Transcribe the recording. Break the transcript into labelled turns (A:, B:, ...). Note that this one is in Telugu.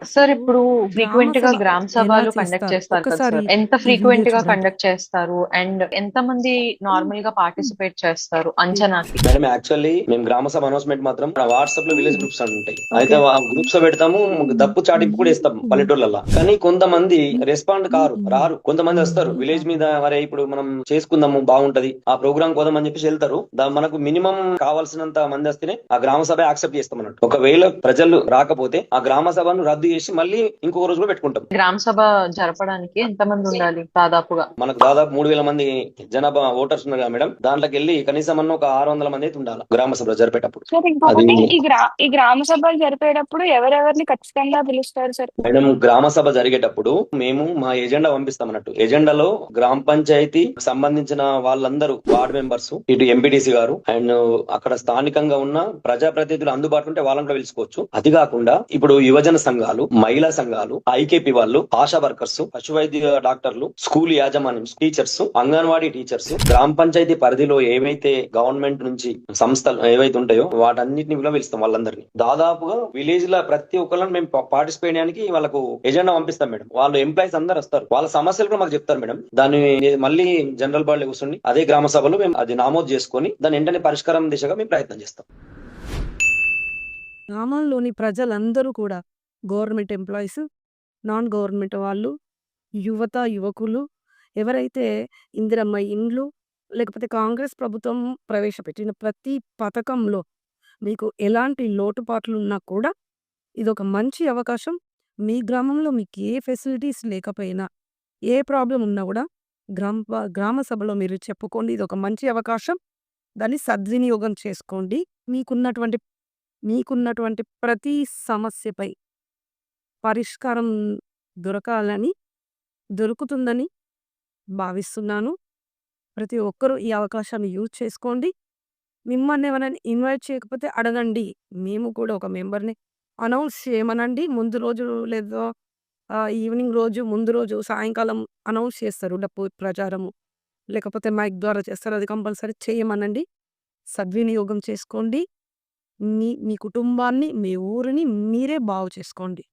A: సార్
B: సో,
A: ఇప్పుడు
B: గ్రామ
A: ఫ్రీక్వెంట్‌గా
B: సభ
A: గ్రామ
B: ఎలా
A: సభలు కండక్ట్
B: చేస్తారు?
A: చేస్తారు కదా
B: ఒక్కసారి
A: సార్. ఎంత
B: రివ్యూ
A: ఫ్రీక్వెంట్‌గా
B: చూడండి.
A: కండక్ట్ చేస్తారు? అండ్ ఎంతమంది నార్మల్‌గా పార్టిసిపేట్ చేస్తారు అంచనాకి?
C: మేడం యాక్చువల్లీ మేము గ్రామ సభ అనౌన్స్మెంట్ మాత్రం వాట్సాప్ లో విలేజ్ గ్రూప్స్ అని ఉంటాయి. అయితే
B: ఓకే.
C: ఆ గ్రూప్స్ లో పెడతాము, దప్పు చాటింపు కూడా ఇస్తాం పల్లెటూర్లలో. కానీ కొంతమంది రెస్పాండ్ కారు, రారు. కొంతమంది వస్తారు విలేజ్ మీద, మరే ఇప్పుడు మనం చేసుకుందాము బాగుంటది ఆ ప్రోగ్రామ్ కోదాం అని చెప్పేసి వెళ్తారు. మనకు మినిమం కావాల్సినంత మంది వస్తేనే ఆ గ్రామ సభ యాక్సెప్ట్ చేస్తాం అన్నట్టు. ఒకవేళ ప్రజలు రాకపోతే ఆ గ్రామ సభను రద్దు చేసి మళ్ళీ ఇంకొక రోజు కూడా పెట్టుకుంటాం.
A: గ్రామ సభ జరపడానికి ఎంతమంది ఉండాలి దాదాపుగా?
C: మనకు దాదాపు 3,000 మంది జనాభా ఓటర్స్ ఉన్నారు కదా మేడం. దాంట్లోకి వెళ్ళి కనీసం అన్న ఒక 600 మంది అయితే ఉండాలి గ్రామ సభ జరిపేటప్పుడు.
D: సార్
C: అది
D: ఇంకొకటి ఈ గ్రామ సభలు జరిపేటప్పుడు ఎవరెవరిని ఖచ్చితంగా పిలుస్తారు సార్?
C: మేడం గ్రామ సభ జరిగేటప్పుడు మేము మా ఎజెండా పంపిస్తాం అన్నట్టు. ఎజెండాలో గ్రామ పంచాయతీ సంబంధించిన వాళ్ళందరూ వార్డ్ మెంబర్స్, ఇటు ఎంపీటీసీ గారు అండ్ అక్కడ స్థానికంగా ఉన్న ప్రజాప్రతినిధులు అందుబాటులో ఉంటే వాళ్ళని కూడా పిలుచుకోవచ్చు. అది కాకుండా ఇప్పుడు యువజన సంఘాలు, మహిళా సంఘాలు, ఐకేపీ వాళ్ళు, ఆశా వర్కర్స్, పశు వైద్య డాక్టర్లు, స్కూల్ యాజమాన్యం, టీచర్స్, అంగన్వాడీ టీచర్స్, గ్రామ పంచాయతీ పరిధిలో ఏవైతే గవర్నమెంట్ నుంచి సంస్థలు ఏవైతే ఉంటాయో వాటన్నిటిని కూడా పిలుస్తాం వాళ్ళందరినీ. దాదాపుగా విలేజ్ లో ప్రతి ఒక్కళ్ళని మేము పార్టిసిపేట్ చేయడానికి వాళ్ళకు ఎజెండా పంపిస్తాం మేడం. వాళ్ళు ఎంప్లాయీస్ అందరు వస్తారు, వాళ్ళ సమస్యలు కూడా మాకు చెప్తారు మేడం. దాన్ని మళ్ళీ జనరల్ బాడీ కూర్చొని అదే గ్రామ సభలో మేము అది నమోదు చేసుకొని దాని వెంటనే పరిష్కారం దిశగా మేము ప్రయత్నం చేస్తాం.
B: గ్రామంలోని ప్రజలందరూ కూడా గవర్నమెంట్ ఎంప్లాయీస్, నాన్ గవర్నమెంట్ వాళ్ళు, యువత, యువకులు ఎవరైతే ఇందిరమ్మ ఇండ్లు లేకపోతే కాంగ్రెస్ ప్రభుత్వం ప్రవేశపెట్టిన ప్రతి పథకంలో మీకు ఎలాంటి లోటుపాట్లున్నా కూడా ఇదొక మంచి అవకాశం. మీ గ్రామంలో మీకు ఏ ఫెసిలిటీస్ లేకపోయినా, ఏ ప్రాబ్లమ్ ఉన్నా కూడా గ్రామ సభలో మీరు చెప్పుకోండి. ఇదొక మంచి అవకాశం. దాన్ని సద్వినియోగం చేసుకోండి. మీకున్నటువంటి మీకున్నటువంటి ప్రతి సమస్యపై పరిష్కారం దొరకాలని దొరుకుతుందని భావిస్తున్నాను. ప్రతి ఒక్కరూ ఈ అవకాశాన్ని యూజ్ చేసుకోండి. మిమ్మల్ని ఎవరైనా ఇన్వైట్ చేయకపోతే అడగండి. మేము కూడా ఒక మెంబర్‌ని అనౌన్స్ చేయమనండి. ముందు రోజు లేదా ఈవినింగ్ రోజు, ముందు రోజు సాయంకాలం అనౌన్స్ చేస్తారు. డప్పు ప్రచారము లేకపోతే మైక్ ద్వారా చేస్తారు. అది కంపల్సరీ చేయమనండి. సద్వినియోగం చేసుకోండి. మీ మీ కుటుంబాన్ని, మీ ఊరిని మీరే బాగు చేసుకోండి.